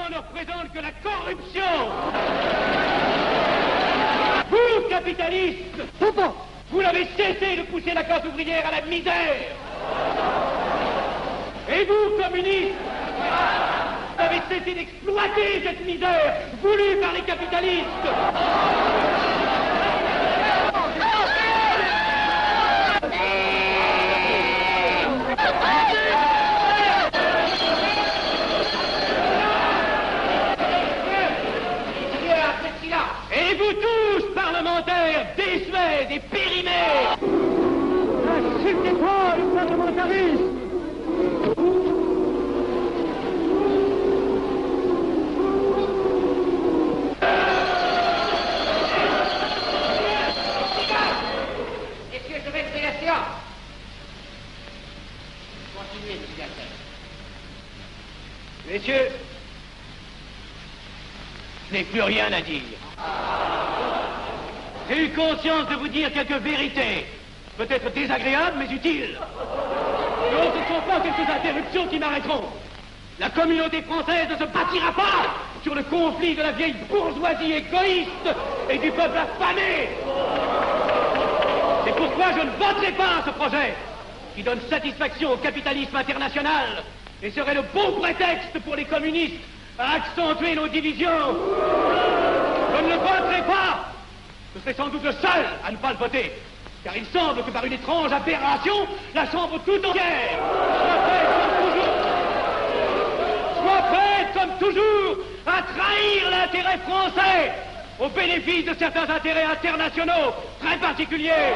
ne représente que la corruption. Vous, capitalistes, vous n'avez cessé de pousser la classe ouvrière à la misère. Et vous, communistes, vous avez cessé d'exploiter cette misère voulue par les capitalistes. Et vous tous, parlementaires, désuets et périmés, n'insultez pas le parlementarisme. Messieurs, je vais lever la séance. Continuez, monsieur Gasset. Messieurs, je n'ai plus rien à dire. J'ai eu conscience de vous dire quelques vérités, peut-être désagréables, mais utiles. Non, ce ne sont pas quelques interruptions qui m'arrêteront. La communauté française ne se bâtira pas sur le conflit de la vieille bourgeoisie égoïste et du peuple affamé. C'est pourquoi je ne voterai pas ce projet, qui donne satisfaction au capitalisme international et serait le bon prétexte pour les communistes à accentuer nos divisions. Je ne le voterai pas. Je serai sans doute le seul à ne pas le voter, car il semble que par une étrange aberration, la Chambre tout entière soit prête comme toujours à trahir l'intérêt français au bénéfice de certains intérêts internationaux très particuliers.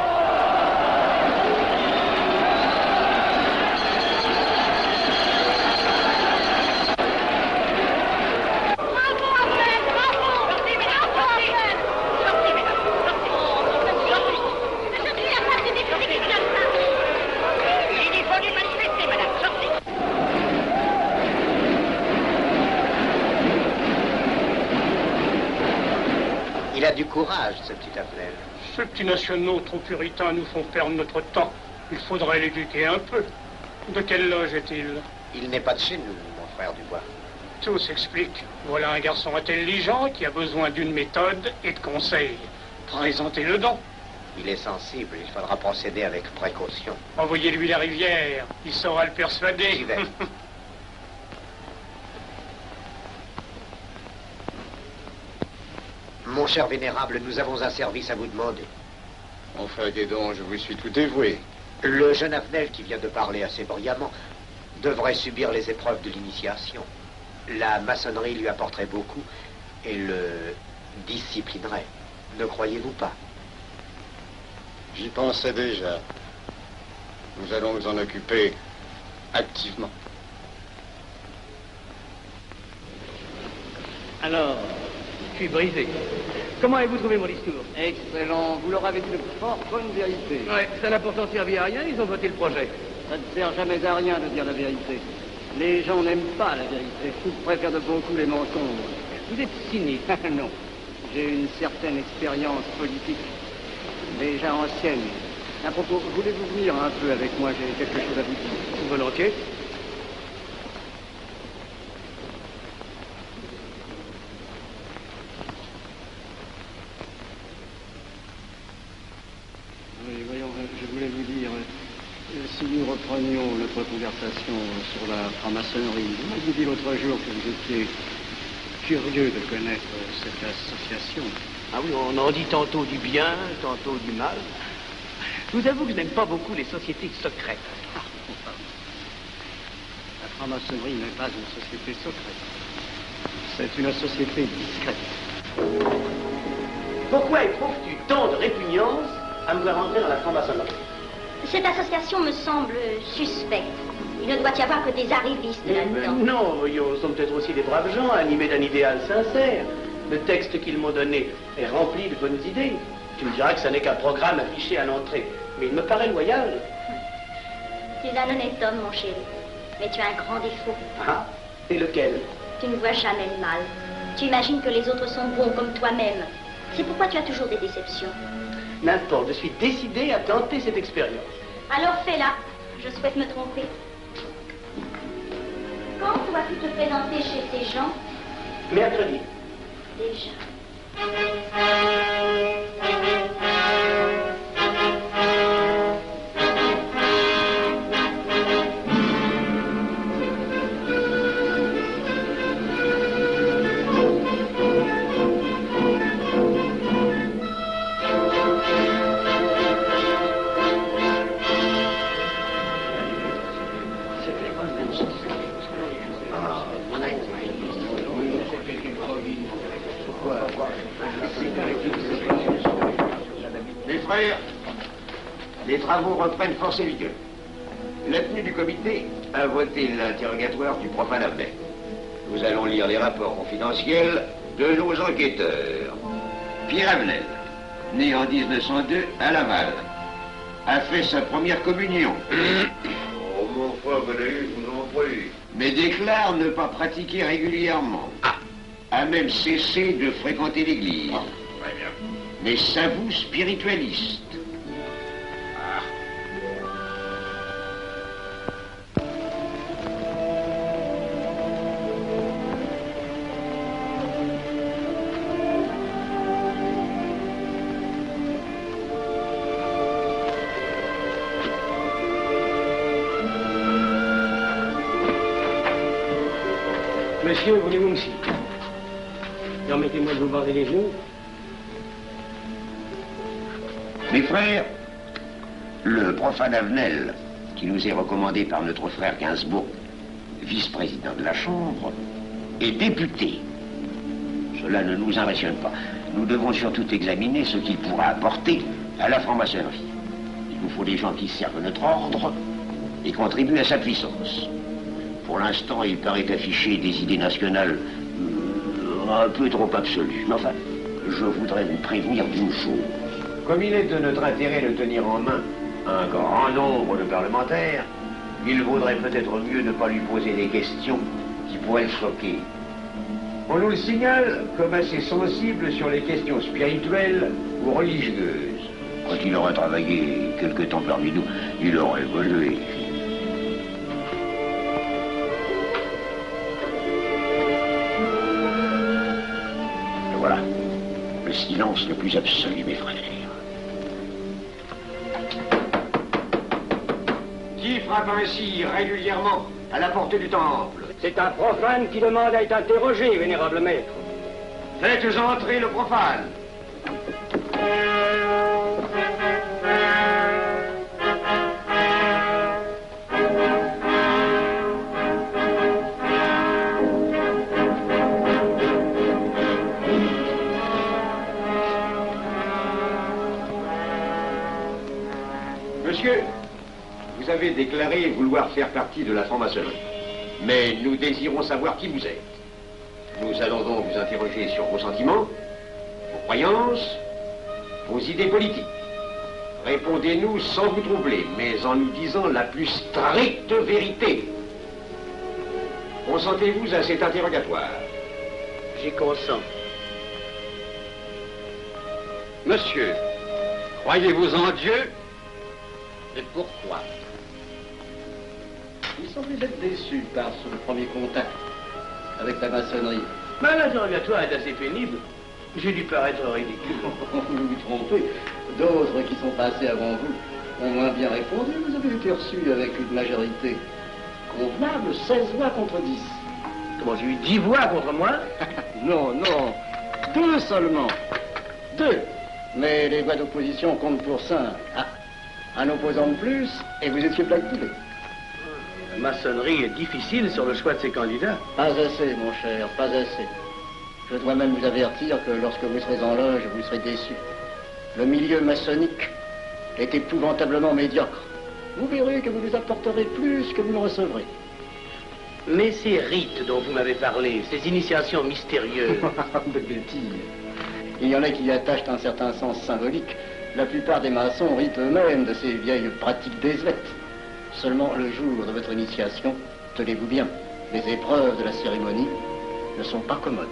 Il a du courage, ce petit Afnel. Ces petits nationaux trop puritains nous font perdre notre temps. Il faudrait l'éduquer un peu. De quelle loge est-il? Il n'est pas de chez nous, mon frère Dubois. Tout s'explique. Voilà un garçon intelligent qui a besoin d'une méthode et de conseils. Présentez-le donc. Il est sensible, il faudra procéder avec précaution. Envoyez-lui la rivière, il saura le persuader. J'y vais. Mon cher vénérable, nous avons un service à vous demander. Enfin, dis donc, je vous suis tout dévoué. Le jeune Afnel qui vient de parler assez brillamment devrait subir les épreuves de l'initiation. La maçonnerie lui apporterait beaucoup et le disciplinerait. Ne croyez-vous pas? J'y pensais déjà. Nous allons nous en occuper activement. Alors, je suis brisé. Comment avez-vous trouvé mon discours? Excellent. Vous leur avez dit de fort bonne vérité. Ouais, ça n'a pourtant servi à rien, ils ont voté le projet. Ça ne sert jamais à rien de dire la vérité. Les gens n'aiment pas la vérité. Ils préfèrent de beaucoup les mensonges. Vous êtes cynique. Non. J'ai une certaine expérience politique, déjà ancienne. À propos, voulez-vous venir un peu avec moi? J'ai quelque chose à vous dire. Volontiers. Oui, voyons, je voulais vous dire, si nous reprenions notre conversation sur la franc-maçonnerie, vous m'avez dit l'autre jour que vous étiez curieux de connaître cette association. Ah oui, on en dit tantôt du bien, tantôt du mal. Je vous avoue que je n'aime pas beaucoup les sociétés secrètes. La franc-maçonnerie n'est pas une société secrète. C'est une société discrète. Pourquoi éprouves-tu tant de répugnance à me voir entrer dans la franc-maçonnerie? Cette association me semble suspecte. Il ne doit y avoir que des arrivistes là-dedans. Non, voyons, sont peut-être aussi des braves gens animés d'un idéal sincère. Le texte qu'ils m'ont donné est rempli de bonnes idées. Tu me diras que ce n'est qu'un programme affiché à l'entrée, mais il me paraît loyal. Tu es un honnête homme, mon chéri. Mais tu as un grand défaut. Ah, et lequel? Tu ne vois jamais le mal. Tu imagines que les autres sont bons comme toi-même. C'est pourquoi tu as toujours des déceptions. N'importe, je suis décidé à tenter cette expérience. Alors fais-la. Je souhaite me tromper. Quand vas-tu te présenter chez ces gens? Mercredi. Déjà. Mes frères, les travaux reprennent force et vigueur. La tenue du comité a voté l'interrogatoire du profane Abel. Nous allons lire les rapports confidentiels de nos enquêteurs. Pierre Avenel, né en 1902 à Laval, a fait sa première communion. Oh, mon frère, je vous en prie. Mais déclare ne pas pratiquer régulièrement. A même cessé de fréquenter l'église. Très bien. Mais s'avoue spiritualiste. Monsieur, voulez-vous me citer? Permettez-moi de vous border les genoux. Mes frères, le profane Avenel, qui nous est recommandé par notre frère Gainsbourg, vice-président de la Chambre, est député. Cela ne nous impressionne pas. Nous devons surtout examiner ce qu'il pourra apporter à la franc-maçonnerie. Il nous faut des gens qui servent notre ordre et contribuent à sa puissance. Pour l'instant, il paraît afficher des idées nationales un peu trop absolues. Mais enfin, je voudrais vous prévenir d'une chose. Comme il est de notre intérêt de tenir en main un grand nombre de parlementaires, il vaudrait peut-être mieux ne pas lui poser des questions qui pourraient le choquer. On nous le signale comme assez sensible sur les questions spirituelles ou religieuses. Quand il aura travaillé quelque temps parmi nous, il aura évolué. Et voilà, le silence le plus absolu, mes frères. Qui frappe ainsi régulièrement à la porte du temple? C'est un profane qui demande à être interrogé, vénérable maître. Faites entrer le profane. Monsieur, vous avez déclaré vouloir faire partie de la franc-maçonnerie. Mais nous désirons savoir qui vous êtes. Nous allons donc vous interroger sur vos sentiments, vos croyances, vos idées politiques. Répondez-nous sans vous troubler, mais en nous disant la plus stricte vérité. Consentez-vous à cet interrogatoire? J'y consens. Monsieur, croyez-vous en Dieu? Et pourquoi? Il semble être déçu par son premier contact avec la maçonnerie. Mais l'interrogatoire est assez pénible. J'ai dû paraître ridicule. Vous vous trompez. D'autres qui sont passés avant vous ont moins bien répondu. Vous avez été reçu avec une majorité convenable, 16 voix contre 10. Comment, j'ai eu 10 voix contre moi? Non, non, 2 seulement. 2. Mais les voix d'opposition comptent pour 5. Ah, un opposant de plus, et vous étiez plaqué. La maçonnerie est difficile sur le choix de ses candidats. Pas assez, mon cher, pas assez. Je dois même vous avertir que lorsque vous serez en loge, vous serez déçu. Le milieu maçonnique est épouvantablement médiocre. Vous verrez que vous nous apporterez plus que vous ne recevrez. Mais ces rites dont vous m'avez parlé, ces initiations mystérieuses... De bêtises. Il y en a qui y attachent un certain sens symbolique. La plupart des maçons rient eux-mêmes de ces vieilles pratiques désuètes. Seulement le jour de votre initiation, tenez-vous bien, les épreuves de la cérémonie ne sont pas commodes.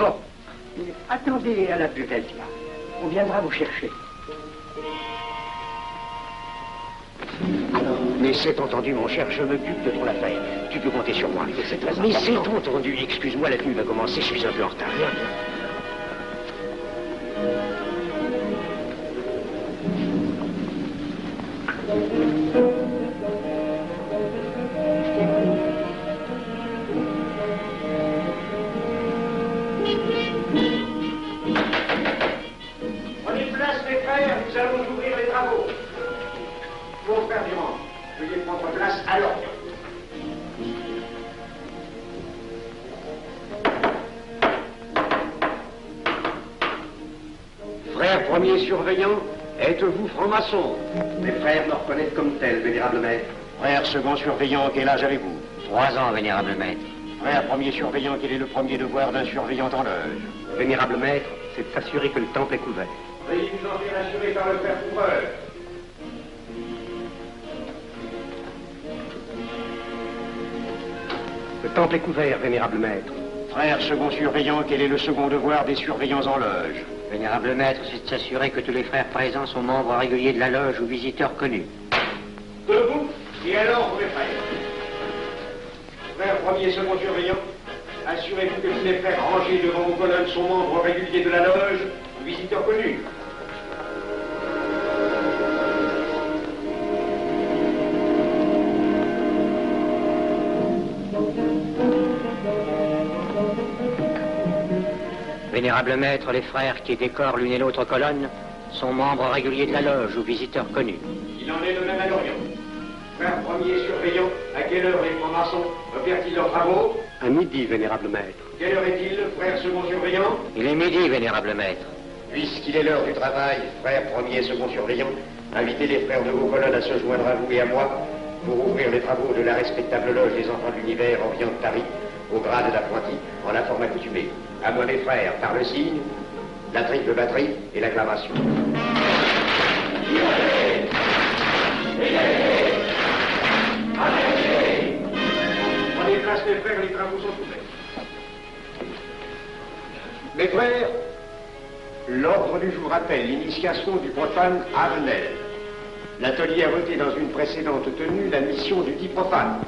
Bon. Attendez à la buvette, là. On viendra vous chercher. Mais c'est entendu, mon cher, je m'occupe de ton affaire. Tu peux compter sur moi. Mais c'est entendu, excuse-moi, la tenue va commencer, je suis un peu en retard. Viens. Prenez place, mes frères, nous allons ouvrir les travaux. Mon frère Durand, veuillez prendre place à l'ordre. Frère premier surveillant, êtes-vous franc-maçon? Mes frères me reconnaissent comme tel, vénérable maître. Frère second surveillant, quel âge avez-vous? 3 ans, vénérable maître. Frère premier surveillant, quel est le premier devoir d'un surveillant en loge? Vénérable maître, c'est de s'assurer que le temple est couvert. Veuillez vous en faire assurer par le frère couvreur. Le temple est couvert, vénérable maître. Frère second surveillant, quel est le second devoir des surveillants en loge? Vénérable maître, c'est de s'assurer que tous les frères présents sont membres réguliers de la loge ou visiteurs connus. Debout, et alors, mes frères. Frère premier et second surveillant, assurez-vous que tous les frères rangés devant vos colonnes sont membres réguliers de la loge ou visiteurs connus. Vénérable maître, les frères qui décorent l'une et l'autre colonne sont membres réguliers de la loge ou visiteurs connus. Il en est de même à Lorient. Frère premier surveillant, à quelle heure les francs-maçons opèrent-ils leurs travaux? À midi, vénérable maître. Quelle heure est-il, frère second surveillant? Il est midi, vénérable maître. Puisqu'il est l'heure du travail, frère premier et second surveillant, invitez les frères de vos colonnes à se joindre à vous et à moi pour ouvrir les travaux de la respectable loge des enfants de l'univers Orient de Paris, au grade d'apprenti, en la forme accoutumée. À moi, mes frères, par le signe, la triple batterie et l'acclamation. Prenez place, mes frères, les travaux sont ouverts. Mes frères, l'ordre du jour appelle l'initiation du profane Arnel. L'atelier a voté dans une précédente tenue la mission du dit profane.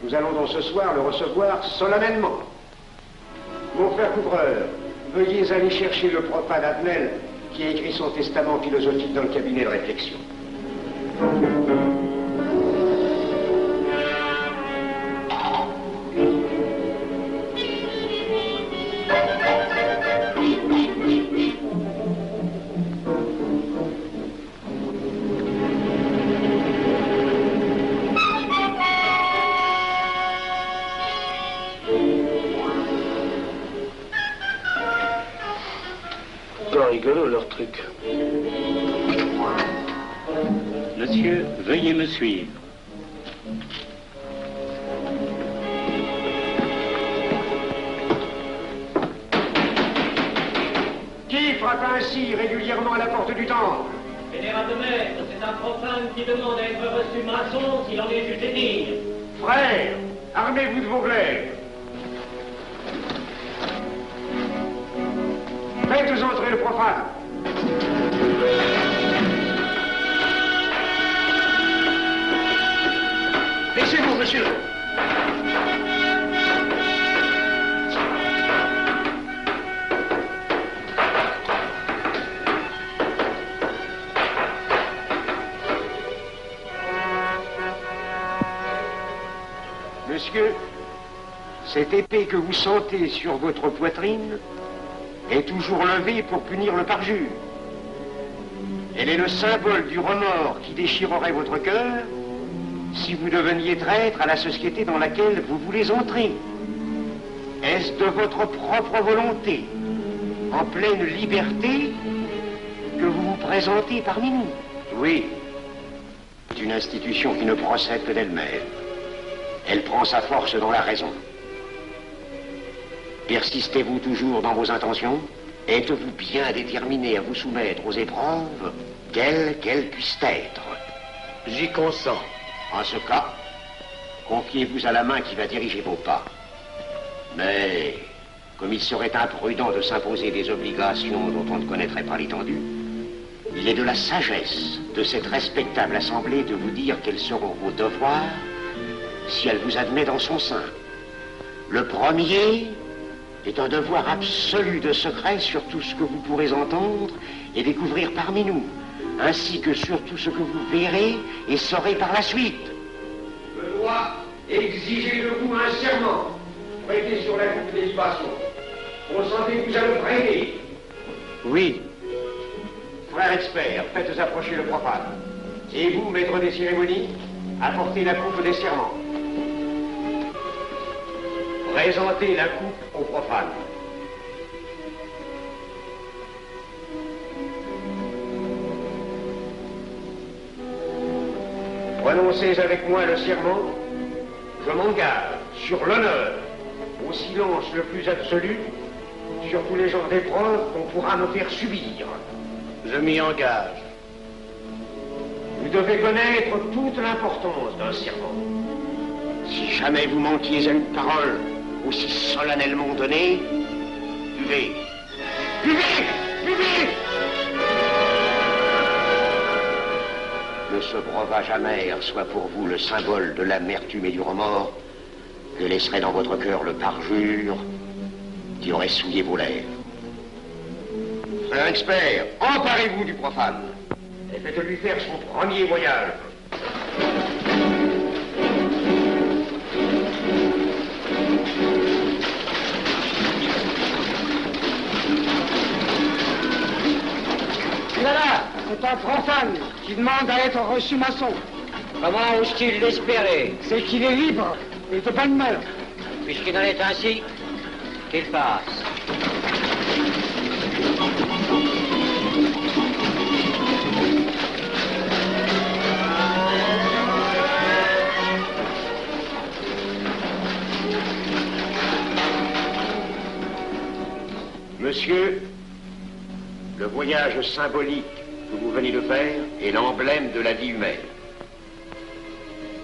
Nous allons donc ce soir le recevoir solennellement. Mon frère couvreur, veuillez aller chercher le profane Adnel qui a écrit son testament philosophique dans le cabinet de réflexion. Rigolo leur truc. Monsieur, veuillez me suivre. Qui frappe ainsi régulièrement à la porte du temple? Vénérable maître, c'est un profane qui demande à être reçu maçon s'il en est jugé digne. Frères, armez-vous de vos glaives. Faites entrer le profane. Laissez-vous, monsieur. Monsieur, cette épée que vous sentez sur votre poitrine est toujours levée pour punir le parjure. Elle est le symbole du remords qui déchirerait votre cœur si vous deveniez traître à la société dans laquelle vous voulez entrer. Est-ce de votre propre volonté, en pleine liberté, que vous vous présentez parmi nous? Oui. C'est une institution qui ne procède que d'elle-même. Elle prend sa force dans la raison. Persistez-vous toujours dans vos intentions? Êtes-vous bien déterminé à vous soumettre aux épreuves, quelles qu'elles puissent être? J'y consens. En ce cas, confiez-vous à la main qui va diriger vos pas. Mais comme il serait imprudent de s'imposer des obligations dont on ne connaîtrait pas l'étendue, il est de la sagesse de cette respectable assemblée de vous dire quels seront vos devoirs si elle vous admet dans son sein. Le premier est un devoir absolu de secret sur tout ce que vous pourrez entendre et découvrir parmi nous, ainsi que sur tout ce que vous verrez et saurez par la suite. Je dois exiger de vous un serment prêté sur la coupe des libations. Consentez-vous à le prêter? Oui. Frère expert, faites approcher le profane. Et vous, maître des cérémonies, apportez la coupe des serments. Présentez la coupe au profane. Prononcez avec moi le serment. Je m'engage sur l'honneur, au silence le plus absolu, sur tous les genres d'épreuves qu'on pourra me faire subir. Je m'y engage. Vous devez connaître toute l'importance d'un serment. Si jamais vous manquiez à une parole aussi solennellement donnée, buvez. Buvez! Buvez! Que ce breuvage amer soit pour vous le symbole de l'amertume et du remords, que laisserait dans votre cœur le parjure qui aurait souillé vos lèvres. Frère expert, emparez-vous du profane et faites-lui faire son premier voyage. Voilà, c'est un profane qui demande à être reçu maçon. Comment ose-t-il l'espérer? C'est qu'il est libre et de bonne mœurs. Puisqu'il en est ainsi, qu'il passe. Monsieur, le voyage symbolique que vous venez de faire est l'emblème de la vie humaine.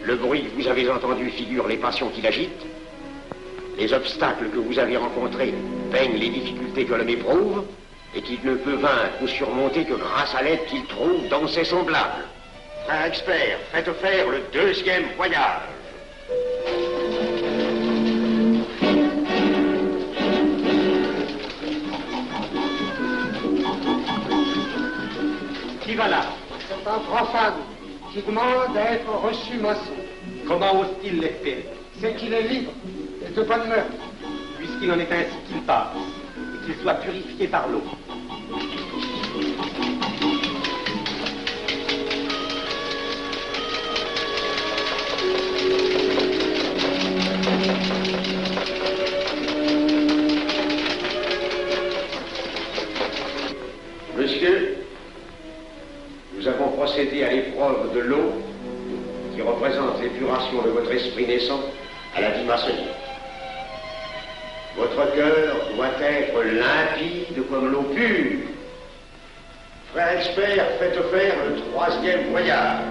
Le bruit que vous avez entendu figure les passions qui l'agitent. Les obstacles que vous avez rencontrés peignent les difficultés que l'homme éprouve et qu'il ne peut vaincre ou surmonter que grâce à l'aide qu'il trouve dans ses semblables. Frère expert, faites faire le deuxième voyage. Qui va là? C'est un profane qui demande à être reçu maçon. Comment ose-t-il l'espérer? C'est qu'il est libre et de bonne mœurs. Puisqu'il en est ainsi, qu'il passe et qu'il soit purifié par l'eau. Monsieur, nous avons procédé à l'épreuve de l'eau qui représente l'épuration de votre esprit naissant à la vie maçonnique. Votre cœur doit être limpide comme l'eau pure. Frère expert, faites faire le troisième voyage.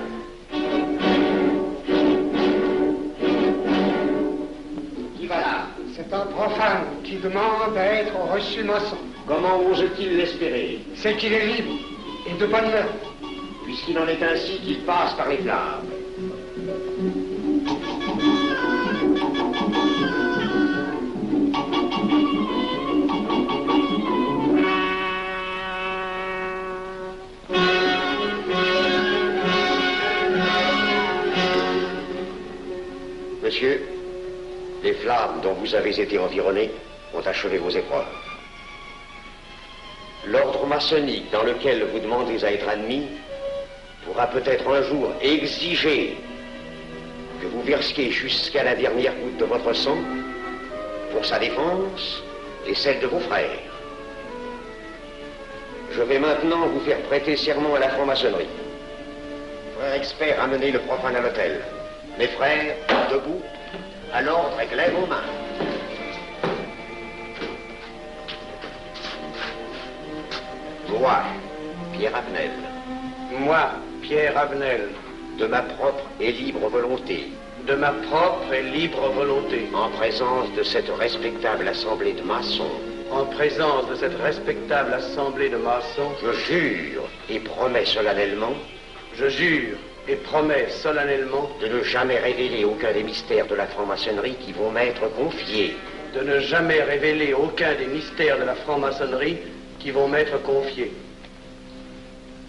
Qui va là? C'est un profane qui demande à être reçu maçon. Comment ose-t-il l'espérer? C'est qu'il est libre et de bonne mœurs. Puisqu'il en est ainsi qu'il passe par les flammes. Monsieur, les flammes dont vous avez été environné ont achevé vos épreuves. L'ordre maçonnique dans lequel vous demandez à être admis pourra peut-être un jour exiger que vous versiez jusqu'à la dernière goutte de votre sang pour sa défense et celle de vos frères. Je vais maintenant vous faire prêter serment à la franc-maçonnerie. Frère expert, amenez le profane à l'hôtel. Mes frères, debout, à l'ordre et glaive aux mains. Moi, Pierre Avenel. Moi, Pierre Avenel. De ma propre et libre volonté, De ma propre et libre volonté. En présence de cette respectable assemblée de maçons. En présence de cette respectable assemblée de maçons. Je jure et promets solennellement. Je jure et promets solennellement. De ne jamais révéler aucun des mystères de la franc-maçonnerie qui vont m'être confiés. De ne jamais révéler aucun des mystères de la franc-maçonnerie qui vont m'être confiés.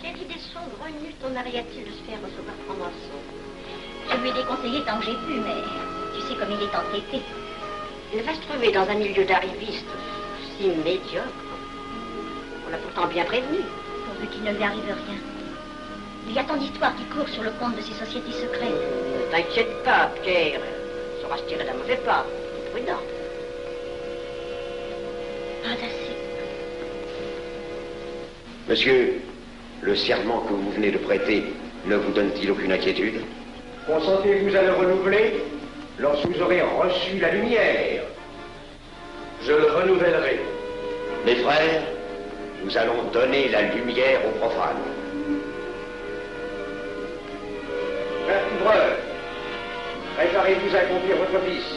Quelle idée saugrenue ton mari a-t-il de se faire recevoir franc-maçon? Je lui ai déconseillé tant que j'ai pu, mais tu sais comme il est entêté. Il va se trouver dans un milieu d'arrivistes si médiocre. On l'a pourtant bien prévenu. Pourvu qu'il ne lui arrive rien. Il y a tant d'histoires qui courent sur le compte de ces sociétés secrètes. Ne t'inquiète pas, Pierre. Il saura se tirer d'un mauvais pas. Prudent. Pas assez. Monsieur, le serment que vous venez de prêter ne vous donne-t-il aucune inquiétude? Consentez-vous à le renouveler lorsque vous aurez reçu la lumière? Je le renouvellerai. Mes frères, nous allons donner la lumière aux profanes. Frère couvreur, préparez-vous à accomplir votre office.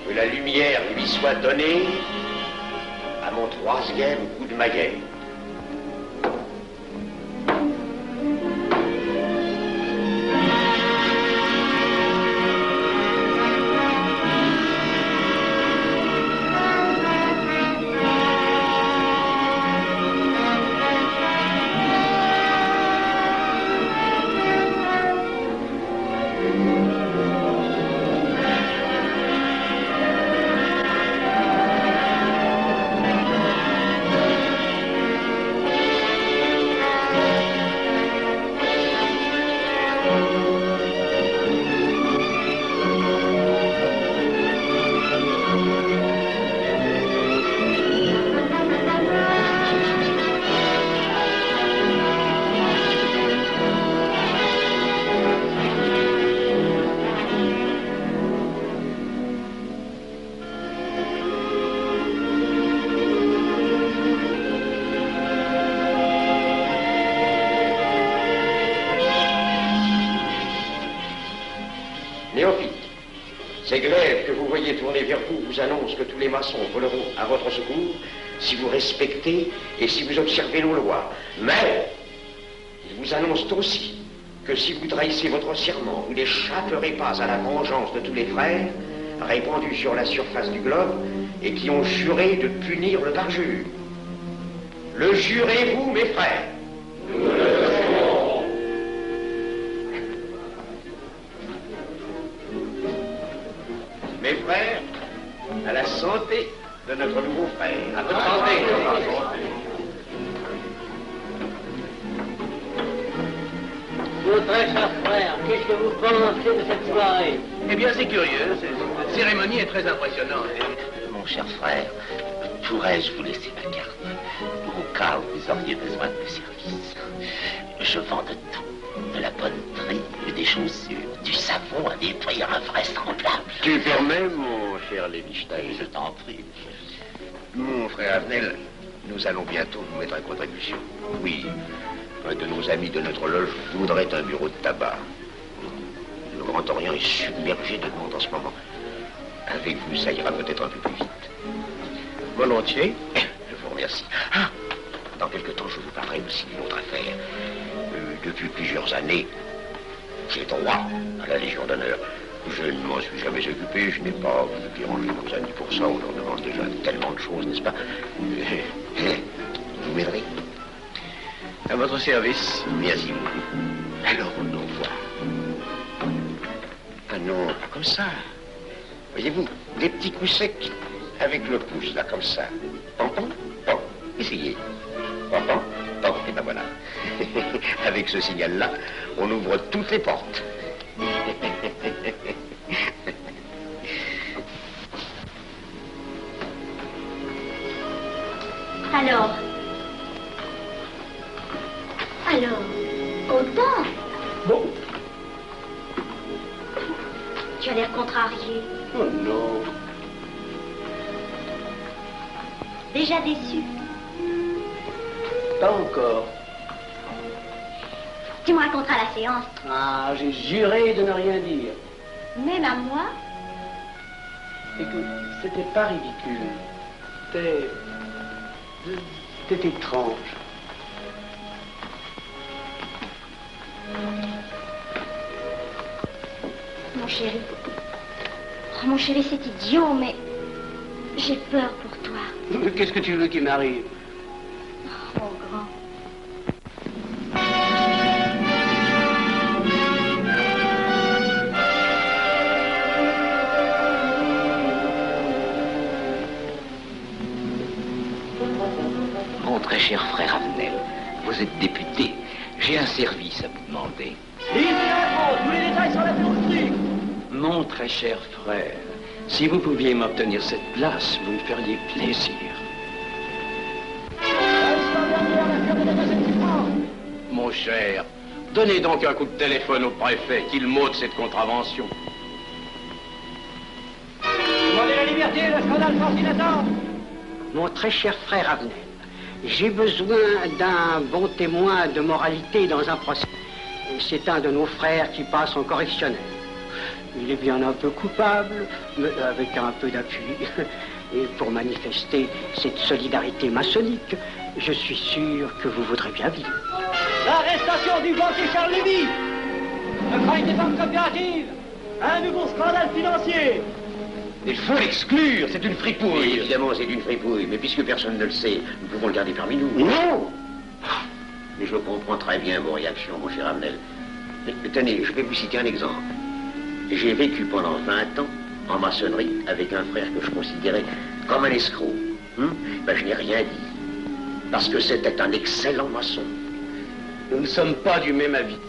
Que la lumière lui soit donnée à mon 3e coup de maillet. Ces glaives que vous voyez tourner vers vous vous annoncent que tous les maçons voleront à votre secours si vous respectez et si vous observez nos lois. Mais ils vous annoncent aussi que si vous trahissez votre serment, vous n'échapperez pas à la vengeance de tous les frères répandus sur la surface du globe et qui ont juré de punir le parjure. Le jurez-vous, mes frères? Nous le jurons. Mes frères, à la santé de notre nouveau frère. À votre santé. Mon très cher frère, qu'est-ce que vous pensez de cette soirée? Eh bien, c'est curieux. Cette cérémonie est très impressionnante. Mon cher frère, pourrais-je vous laisser ma carte au cas où vous auriez besoin de mes services? Je vends de tout, de la bonneterie, des chaussures, du savon à nettoyer invraisemblable. Tu permets, mon cher Lévi-Stein? Je t'en prie. Mon frère Avenel, nous allons bientôt vous mettre à contribution. Oui, un de nos amis de notre loge voudrait un bureau de tabac. Le Grand Orient est submergé de monde en ce moment. Avec vous, ça ira peut-être un peu plus vite. Volontiers. Je vous remercie. Ah, dans quelque temps, je vous parlerai aussi d'une autre affaire. Depuis plusieurs années, j'ai droit à la Légion d'honneur. Je ne m'en suis jamais occupé, je n'ai pas voulu déranger nos amis pour ça. On leur demande déjà tellement de choses, n'est-ce pas? Vous m'aiderez? À votre service. Merci beaucoup. Alors, on envoie. Ah non, pas comme ça. Voyez-vous, des petits coups secs avec le pouce, là, comme ça. Pan, pan, pan. Essayez. Pan, pan, pan. Et ben voilà. Avec ce signal-là, on ouvre toutes les portes. Alors, content? Bon. Tu as l'air contrarié. Oh non. Déjà déçu? Pas encore. Tu me raconteras la séance. Ah, j'ai juré de ne rien dire. Même à moi? Écoute, c'était pas ridicule. C'était étrange. Mon chéri. Oh, mon chéri, c'est idiot, mais j'ai peur pour toi. Qu'est-ce que tu veux qu'il m'arrive? Oh, mon grand. Mon très cher frère Avenel, vous êtes député. J'ai un service à vous demander. Lisez l'info, tous les détails sur la théorie. Mon très cher frère, si vous pouviez m'obtenir cette place, vous me feriez plaisir. Mon cher, donnez donc un coup de téléphone au préfet, qu'il m'ôte cette contravention. Demandez la liberté, le scandale fascinateur. Mon très cher frère Avenel, j'ai besoin d'un bon témoin de moralité dans un procès. C'est un de nos frères qui passe en correctionnel. Il est bien un peu coupable, mais avec un peu d'appui. Et pour manifester cette solidarité maçonnique, je suis sûr que vous voudrez bien vivre. L'arrestation du banquier Charles Lévy. Le crime des banques coopératives. Un nouveau scandale financier. Il faut l'exclure, c'est une fripouille. Oui, évidemment, c'est une fripouille, mais puisque personne ne le sait, nous pouvons le garder parmi nous. Non! Mais je comprends très bien vos réactions, mon cher Avenel. Mais tenez, je vais vous citer un exemple. J'ai vécu pendant 20 ans en maçonnerie avec un frère que je considérais comme un escroc. Ben, je n'ai rien dit, parce que c'était un excellent maçon. Nous ne sommes pas du même avis.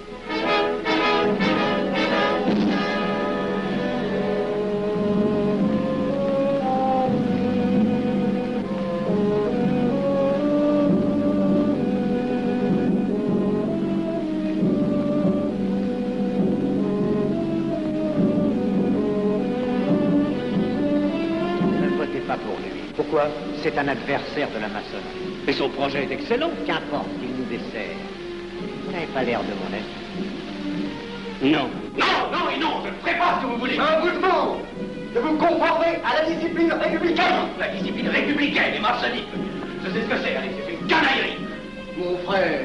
Pourquoi? C'est un adversaire de la maçonnerie. Mais son projet est excellent. Qu'importe, il nous dessert. Vous n'avez pas l'air de mon ami. Non. Non, non et non, je ne ferai pas ce que vous voulez. Un vous demande de vous conformer à la discipline républicaine. La discipline républicaine et maçonnique. Je sais ce que c'est, allez, c'est une canaillerie. Mon frère,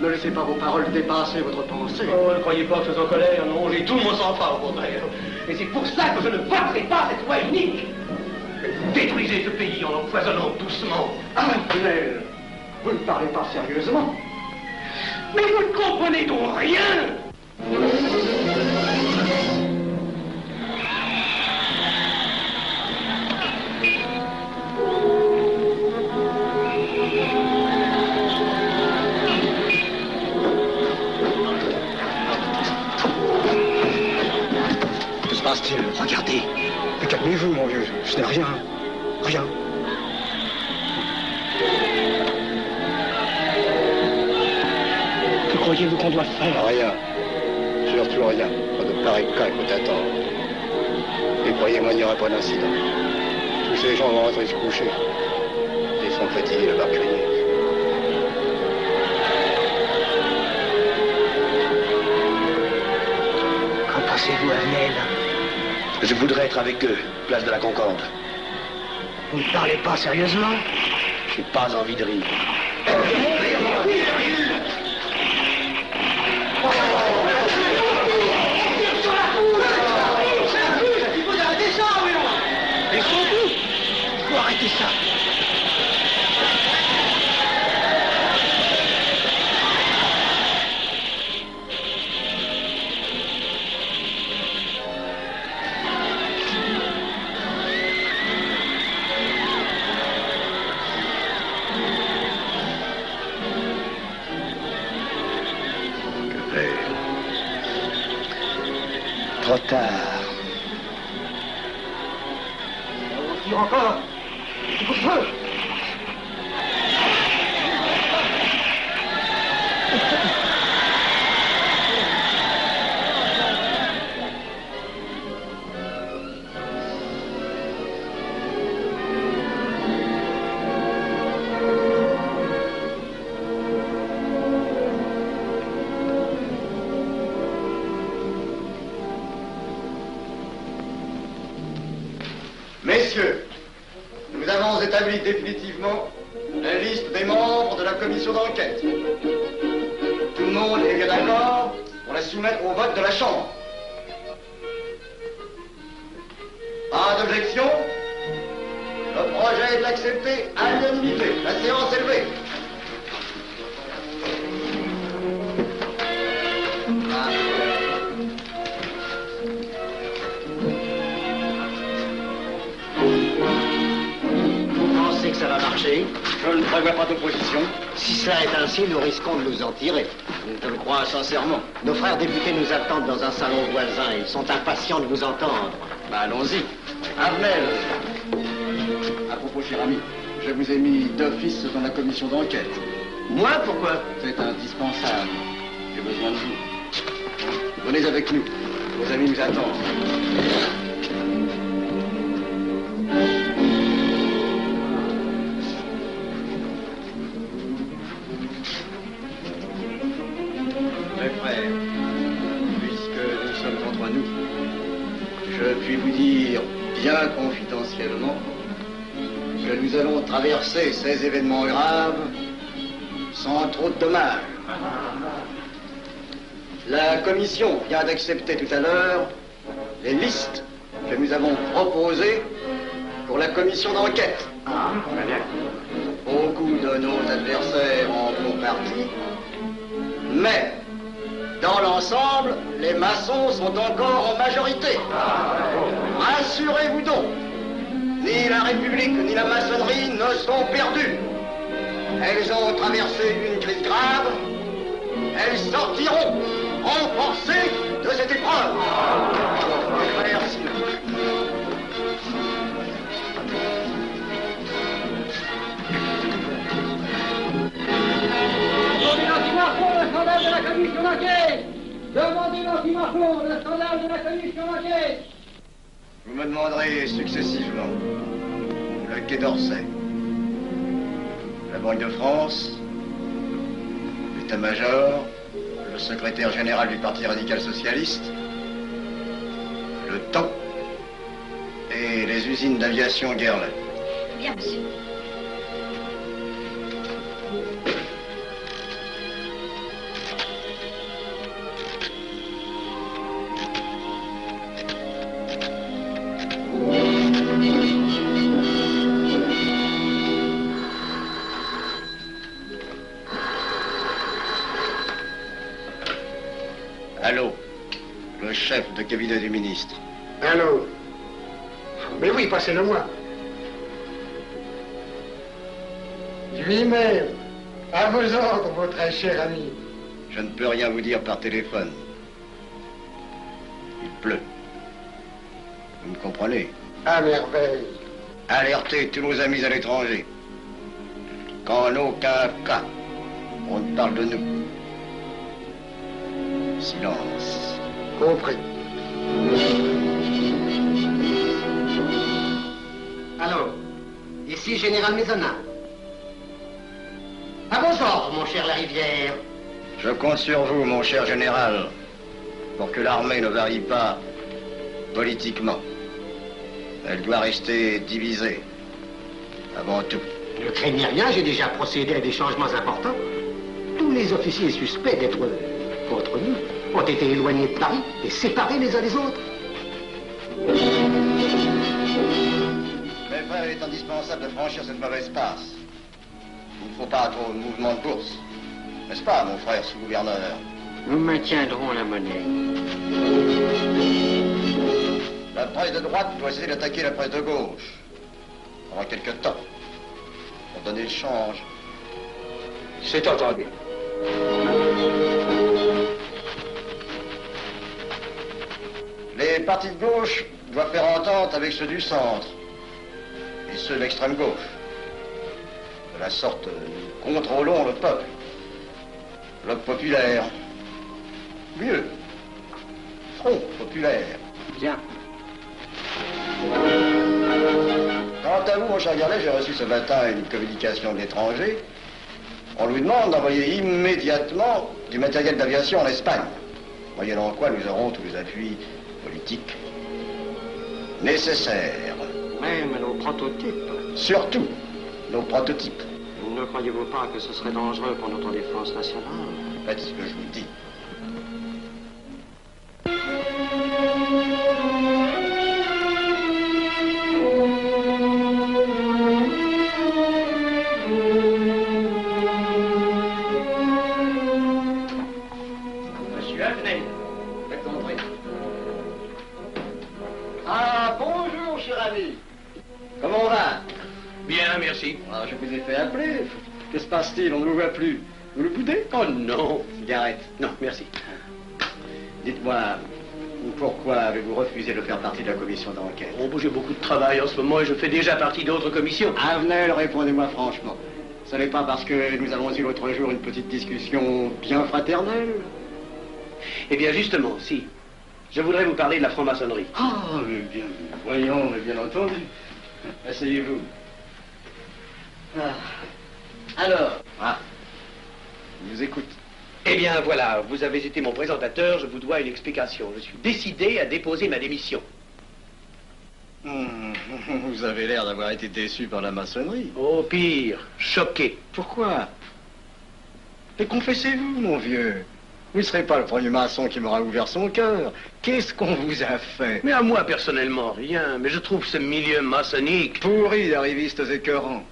ne laissez pas vos paroles dépasser votre pensée. Oh, ne croyez pas que je suis en colère, non, j'ai tout mon sang-froid, au contraire. Et c'est pour ça que je ne voterai pas cette loi unique. Détruisez ce pays en l'empoisonnant doucement. Avenel, vous ne parlez pas sérieusement. Mais vous ne comprenez donc rien. Que se passe-t-il? Regardez. Mais calmez-vous, mon vieux. Ce n'est rien. Rien. Que croyez-vous qu'on doit faire? Rien. Surtout rien. Pas de pareil cas qu'il faut attendre. Et croyez-moi, il n'y aura pas d'incident. Tous ces gens vont rentrer se coucher. Ils sont fatigués de crier. Qu'en pensez-vous, Avenel? Je voudrais être avec eux, place de la Concorde. Vous ne parlez pas sérieusement? J'ai pas envie de rire. Il faut arrêter ça, oui. Il faut arrêter ça. Trop tard. On tire encore. Il faut feu. messieurs, nous avons établi définitivement la liste des membres de la commission d'enquête. Tout le monde est bien d'accord pour la soumettre au vote de la Chambre. Pas d'objection? Le projet est accepté à l'unanimité. La séance est levée. Vous pensez que ça va marcher? Je ne prévois pas d'opposition. Si cela est ainsi, nous risquons de nous en tirer. Je le crois sincèrement. Nos frères députés nous attendent dans un salon voisin. Ils sont impatients de vous entendre. Bah, allons-y. Armel. À propos, cher ami, je vous ai mis d'office dans la commission d'enquête. Moi, pourquoi? C'est indispensable. J'ai besoin de vous. Venez avec nous. Vos amis nous attendent. Mes frères, puisque nous sommes entre nous, je puis vous dire bien confidentiellement que nous allons traverser ces événements graves sans trop de dommages. La commission vient d'accepter tout à l'heure les listes que nous avons proposées pour la commission d'enquête. Beaucoup de nos adversaires en font partie, mais dans l'ensemble, les maçons sont encore en majorité. Rassurez-vous donc, ni la République ni la maçonnerie ne sont perdues. Elles ont traversé une crise grave. Elles sortiront renforcées de cette épreuve. Merci. Demandez l'anti-Marcon, le scandale de la commission d'enquête. Demandez l'anti-Marcon, le scandale de la commission d'enquête. Vous me demanderez successivement le Quai d'Orsay, la Banque de France, l'état-major, le secrétaire général du Parti radical socialiste, le temps et les usines d'aviation Guerlain. Bien, monsieur. Allô, le chef de cabinet du ministre. Allô? Mais oui, passez-le moi. Lui-même, à vos ordres, mon très cher ami. Je ne peux rien vous dire par téléphone. Il pleut. Vous me comprenez? À merveille. Alertez tous nos amis à l'étranger. Qu'en aucun cas, on ne parle de nous. Silence. Compris. Allô, ici Général Maisonnat. À vos ordres, mon cher Larivière. Je compte sur vous, mon cher général, pour que l'armée ne varie pas politiquement. Elle doit rester divisée, avant tout. Ne craignez rien, j'ai déjà procédé à des changements importants. Tous les officiers suspects d'être contre nous ont été éloignés de Paris et séparés les uns des autres. Mes frères, il est indispensable de franchir cette mauvaise passe. Il ne faut pas trop de mouvement de bourse. N'est-ce pas, mon frère sous-gouverneur? Nous maintiendrons la monnaie. La presse de droite doit essayer d'attaquer la presse de gauche. Pendant quelque temps. Pour donner le change. C'est entendu. Les partis de gauche doivent faire entente avec ceux du centre. Et ceux de l'extrême gauche. De la sorte, nous contrôlons le peuple. Le populaire. Mieux. Front populaire. Bien. Quant à vous, mon cher Garlet, j'ai reçu ce matin une communication de l'étranger. On lui demande d'envoyer immédiatement du matériel d'aviation en Espagne. Moyennant quoi nous aurons tous les appuis politiques nécessaires. Même nos prototypes. Surtout nos prototypes. Ne croyez-vous pas que ce serait dangereux pour notre défense nationale? Faites ce que je vous dis. Monsieur Avenel, Faites entrer. Ah, bonjour, cher ami. Comment on va? Bien, merci. Ah, je vous ai fait appeler. Que se passe-t-il? On ne vous voit plus. Vous le boudez? Oh non. Cigarette. Non, merci. Dites-moi, pourquoi avez-vous refusé de faire partie de la commission d'enquête? Oh, j'ai beaucoup de travail en ce moment et je fais déjà partie d'autres commissions. Avenel, répondez-moi franchement. Ce n'est pas parce que nous avons eu l'autre jour une petite discussion bien fraternelle? Eh bien, justement, si. Je voudrais vous parler de la franc-maçonnerie. Ah, mais bien, voyons, mais bien entendu. Asseyez-vous. Ah. Alors? Ah, je vous écoute. Eh bien, voilà, vous avez été mon présentateur, je vous dois une explication. Je suis décidé à déposer ma démission. Vous avez l'air d'avoir été déçu par la maçonnerie. Oh, pire, choqué. Pourquoi? Mais confessez-vous, mon vieux. Vous ne serez pas le premier maçon qui m'aura ouvert son cœur. Qu'est-ce qu'on vous a fait? Mais à moi, personnellement, rien. Mais je trouve ce milieu maçonnique... pourri d'arrivistes écœurants.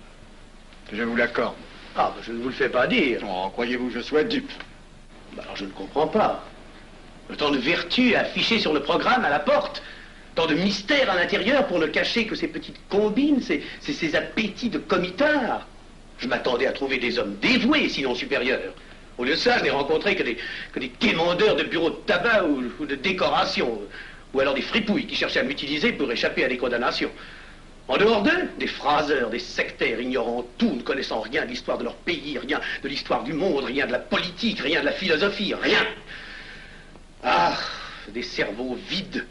Je vous l'accorde. Ah, je ne vous le fais pas dire. Oh, croyez-vous que je sois dupe? Alors, je ne comprends pas. Tant de vertus affichées sur le programme à la porte. Tant de mystères à l'intérieur pour ne cacher que ces petites combines, ces appétits de comitards. Je m'attendais à trouver des hommes dévoués, sinon supérieurs. Au lieu de ça, je n'ai rencontré que des quémandeurs de bureaux de tabac ou de décoration, ou alors des fripouilles qui cherchaient à m'utiliser pour échapper à des condamnations. En dehors d'eux, des phraseurs, des sectaires, ignorant tout, ne connaissant rien de l'histoire de leur pays, rien de l'histoire du monde, rien de la politique, rien de la philosophie, rien. Ah, des cerveaux vides,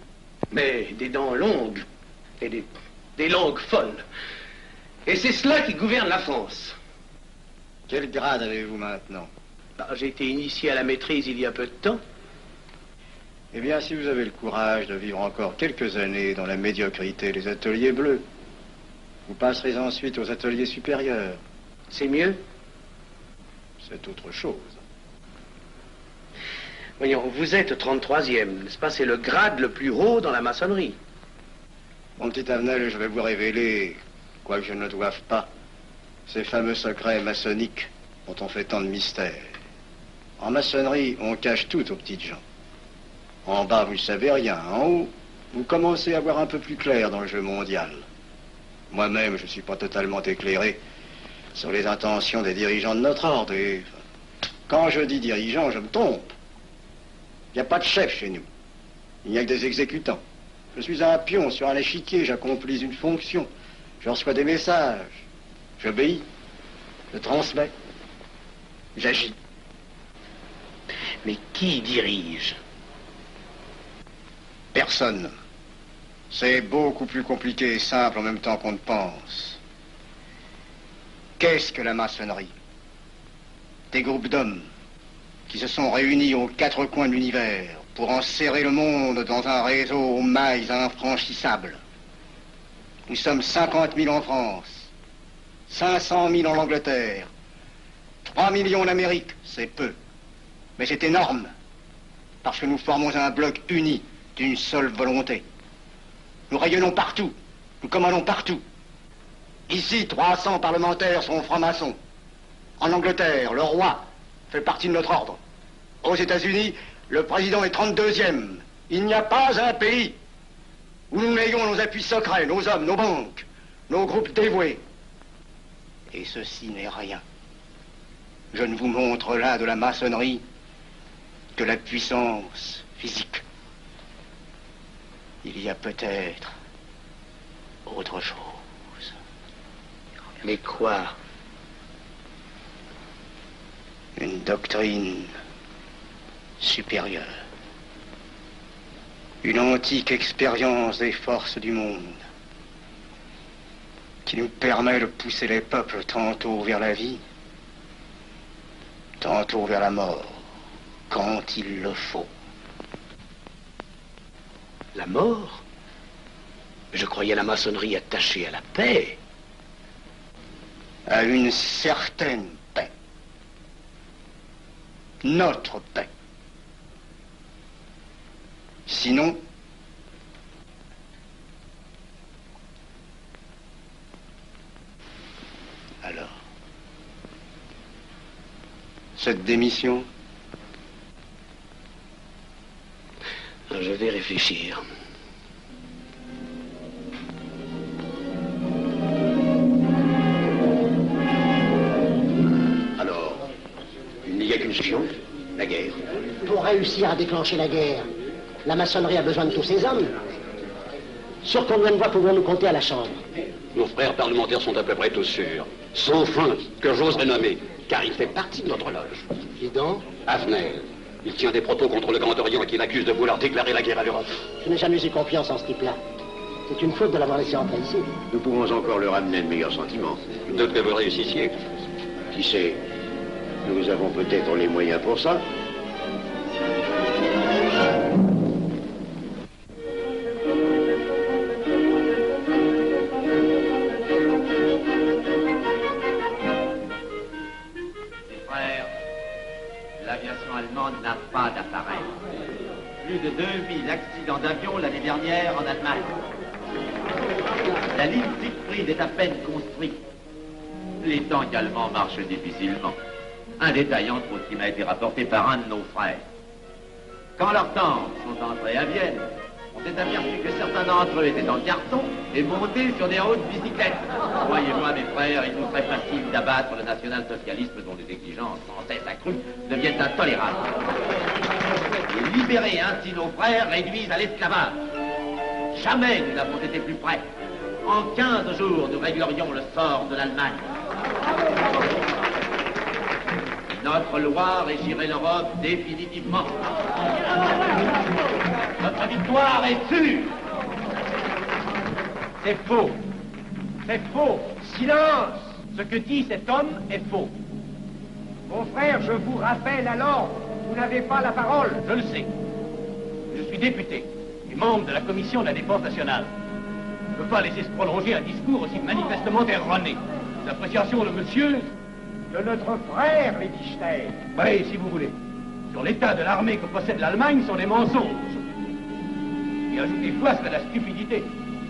mais des dents longues et des langues folles. Et c'est cela qui gouverne la France. Quel grade avez-vous maintenant? J'ai été initié à la maîtrise il y a peu de temps. Eh bien, si vous avez le courage de vivre encore quelques années dans la médiocrité des ateliers bleus, vous passerez ensuite aux ateliers supérieurs. C'est mieux? C'est autre chose. Voyons, vous êtes 33e, n'est-ce pas? C'est le grade le plus haut dans la maçonnerie. Mon petit Avenel, je vais vous révéler, quoique je ne le doive pas, ces fameux secrets maçonniques dont on fait tant de mystères. En maçonnerie, on cache tout aux petites gens. En bas, vous ne savez rien. En haut, vous commencez à voir un peu plus clair dans le jeu mondial. Moi-même, je ne suis pas totalement éclairé sur les intentions des dirigeants de notre ordre. Et quand je dis dirigeants, je me trompe. Il n'y a pas de chef chez nous. Il n'y a que des exécutants. Je suis un pion sur un échiquier, j'accomplis une fonction. Je reçois des messages. J'obéis. Je transmets. J'agis. Mais qui dirige? Personne. C'est beaucoup plus compliqué et simple en même temps qu'on ne pense. Qu'est-ce que la maçonnerie? Des groupes d'hommes qui se sont réunis aux quatre coins de l'univers pour enserrer le monde dans un réseau aux mailles infranchissables. Nous sommes 50 000 en France, 500 000 en Angleterre, 3 millions en Amérique, c'est peu. Mais c'est énorme, parce que nous formons un bloc uni d'une seule volonté. Nous rayonnons partout, nous commandons partout. Ici, 300 parlementaires sont francs-maçons. En Angleterre, le roi fait partie de notre ordre. Aux États-Unis, le président est 32e. Il n'y a pas un pays où nous n'ayons nos appuis secrets, nos hommes, nos banques, nos groupes dévoués. Et ceci n'est rien. Je ne vous montre là de la maçonnerie que la puissance physique. Il y a peut-être autre chose. Mais quoi? Une doctrine supérieure. Une antique expérience des forces du monde qui nous permet de pousser les peuples tantôt vers la vie, tantôt vers la mort, quand il le faut. La mort? Je croyais la maçonnerie attachée à la paix. À une certaine paix. Notre paix. Sinon, alors, cette démission? Je vais réfléchir. Alors, il n'y a qu'une solution, la guerre. Pour réussir à déclencher la guerre, la maçonnerie a besoin de tous ces hommes. Sur combien de voix pouvons-nous compter à la Chambre? Nos frères parlementaires sont à peu près tous sûrs. Sauf un que j'oserais nommer, car il fait partie de notre loge. Qui donc? Avenel. Il tient des propos contre le Grand Orient qui l'accuse de vouloir déclarer la guerre à l'Europe. Je n'ai jamais eu confiance en ce type-là. C'est une faute de l'avoir laissé entrer ici. Nous pouvons encore leur amener de meilleurs sentiments. De que vous réussissiez. Qui sait? Nous avons peut-être les moyens pour ça. L'aviation allemande n'a pas d'appareil. Plus de 2000 accidents d'avion l'année dernière en Allemagne. La ligne Siegfried est à peine construite. Les tanks allemands marchent difficilement. Un détail entre autres qui m'a été rapporté par un de nos frères. Quand leurs tanks sont entrés à Vienne, on s'est aperçu que certains d'entre eux étaient en carton et montés sur des hautes bicyclettes. Croyez-moi, mes frères, il nous serait facile d'abattre le national-socialisme dont les exigences sans cesse accrues deviennent intolérables. Et libérer ainsi nos frères réduisent à l'esclavage. Jamais nous n'avons été plus près. En 15 jours, nous réglerions le sort de l'Allemagne. Notre loi régirait l'Europe définitivement. Notre victoire est sûre. C'est faux. C'est faux. Silence. Ce que dit cet homme est faux. Mon frère, je vous rappelle alors, vous n'avez pas la parole. Je le sais. Je suis député et membre de la commission de la défense nationale. Je ne peux pas laisser se prolonger un discours aussi manifestement erroné. L'appréciation de monsieur, de notre frère, Liechtenstein. Oui, si vous voulez. Sur l'état de l'armée que possède l'Allemagne sont des mensonges. Et ajouter quoi serait la stupidité.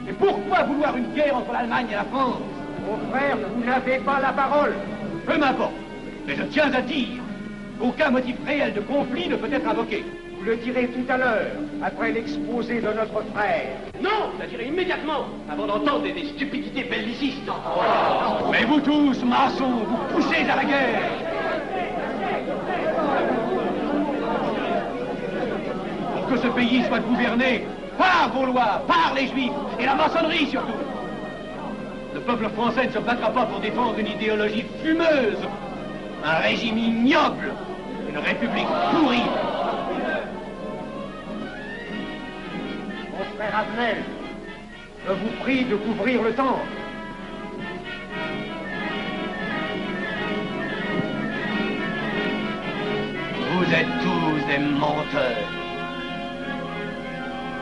Et pourquoi vouloir une guerre entre l'Allemagne et la France? Mon frère, vous n'avez pas la parole. Peu m'importe. Mais je tiens à dire qu'aucun motif réel de conflit ne peut être invoqué. Vous le direz tout à l'heure, après l'exposé de notre frère. Non, je le dirai immédiatement, avant d'entendre des stupidités bellicistes. Oh. Mais vous tous, maçons, vous poussez à la guerre. Pour que ce pays soit gouverné par vos lois, par les Juifs, et la maçonnerie surtout. Le peuple français ne se battra pas pour défendre une idéologie fumeuse, un régime ignoble, une république pourrie. Mon frère Avenel, je vous prie de couvrir le temple. Vous êtes tous des menteurs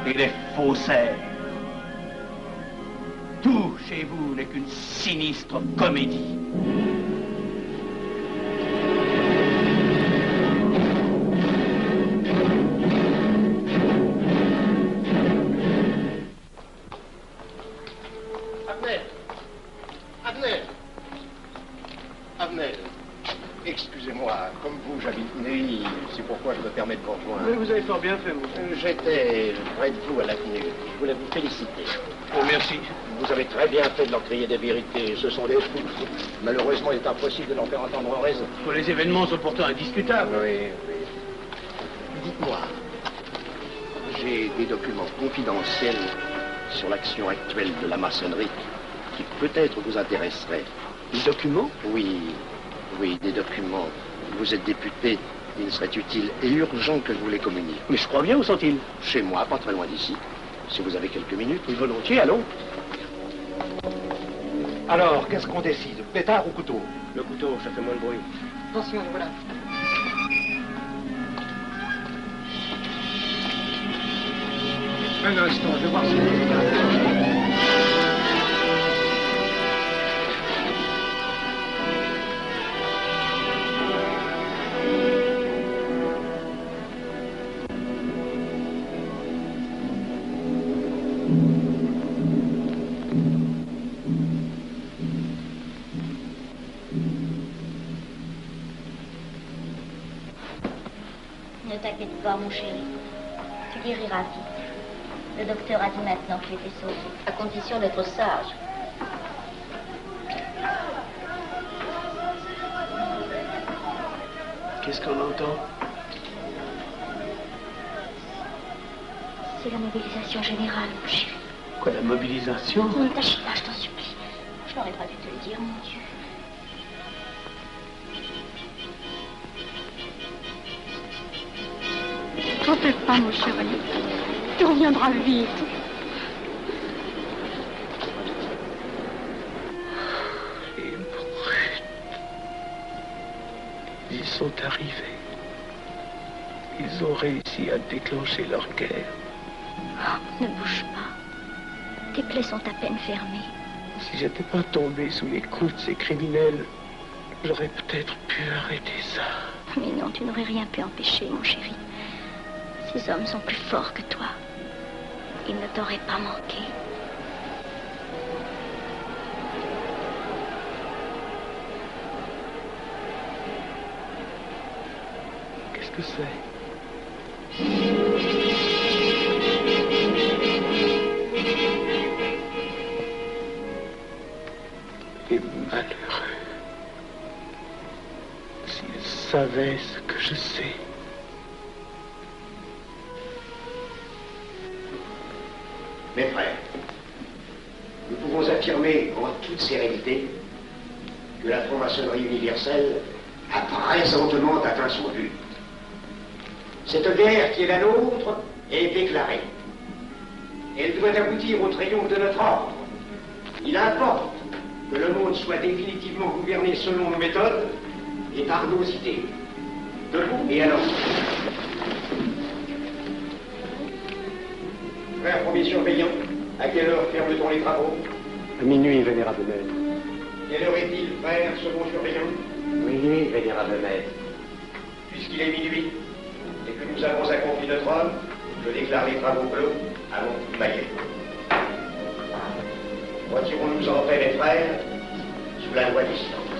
et des faussaires. Tout chez vous n'est qu'une sinistre comédie. Avenel, excusez-moi, comme vous, j'habite Neuilly, c'est pourquoi je me permets de vous rejoindre. Mais vous avez fort bien fait, monsieur. J'étais près de vous à l'avenue. Je voulais vous féliciter. Oh, merci. Vous avez très bien fait de leur crier des vérités. Ce sont des fous. Malheureusement, il est impossible de leur faire entendre raison. Les événements sont pourtant indiscutables. Oui, oui. Dites-moi, j'ai des documents confidentiels sur l'action actuelle de la maçonnerie qui peut-être vous intéresseraient. Des documents? Oui, oui, des documents. Vous êtes député, il serait utile et urgent que je vous les communique. Mais je crois bien, où sont-ils? Chez moi, pas très loin d'ici. Si vous avez quelques minutes. Volontiers, allons. Alors, qu'est-ce qu'on décide? Pétard ou couteau? Le couteau, ça fait moins de bruit. Attention, voilà. Un instant, je vais voir si... Ne t'inquiète pas, mon chéri. Tu guériras vite. Le docteur a dit maintenant que tu étais sauvé, à condition d'être sage. Qu'est-ce qu'on entend? C'est la mobilisation générale, mon chéri. Quoi, la mobilisation? Ne t'agite pas, je t'en supplie. Je n'aurais pas dû te le dire, mon Dieu. T'en fais pas, mon chéri. Tu reviendras vite. Les brutes. Ils sont arrivés. Ils ont réussi à déclencher leur guerre. Oh, ne bouge pas. Tes plaies sont à peine fermées. Si j'étais pas tombé sous les coups de ces criminels, j'aurais peut-être pu arrêter ça. Mais non, tu n'aurais rien pu empêcher, mon chéri. Ces hommes sont plus forts que toi. Ils ne t'auraient pas manqué. Qu'est-ce que c'est? Les malheureux. S'ils savaient ce que je sais. Mes frères, nous pouvons affirmer en toute sérénité que la franc-maçonnerie universelle a présentement atteint son but. Cette guerre qui est la nôtre est déclarée. Elle doit aboutir au triomphe de notre ordre. Il importe que le monde soit définitivement gouverné selon nos méthodes et par nos idées. Debout et alors. Frère premier surveillant, à quelle heure ferme-t-on les travaux? À minuit, vénérable maître. Quelle heure est-il, frère second surveillant? Minuit, vénérable maître. Puisqu'il est minuit et que nous avons accompli notre œuvre, je déclare les travaux clos à mon coup de maillet. Retirons-nous en paix, mes frères, sous la loi du silence.